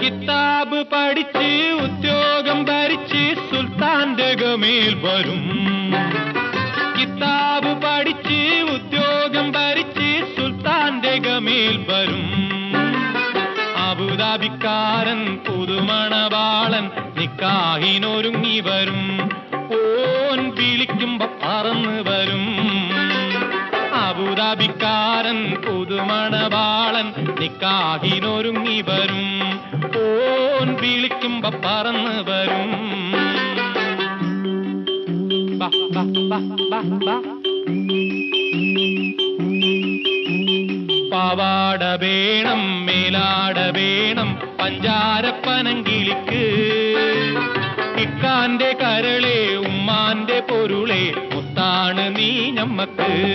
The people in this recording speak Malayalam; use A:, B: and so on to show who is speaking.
A: കിതാബ് പഠിച്ച് ഉദ്യോഗം ഭരിച്ച് സുൽത്താന്റെ ഗമേൽ വരും. കിതാബ് പഠിച്ച് ഉദ്യോഗം ഭരിച്ച് സുൽത്താന്റെ ഗമേൽ വരും. അബുദാബിക്കാരൻ പുതുമണവാളൻ നിക്കാഹിനൊരുങ്ങി വരും. ഓൻ വിളിക്കുമ്പോ പറന്ന് വരും. അബുദാബിക്കാരൻ പുതുമണവാളൻ നിക്കാഹിനൊരുങ്ങി വരും. ഓൻ വിളിക്കുമ്പോ പറന്ന് വരും. പാവാട വേണം, മേലാട വേണം, പഞ്ചാരപ്പനങ്കിളിക്ക്. ഇക്കാന്റെ കരളെ ഉമ്മാന്റെ പൊരുളെ മുത്താണ് നീ ഞമ്മക്ക്.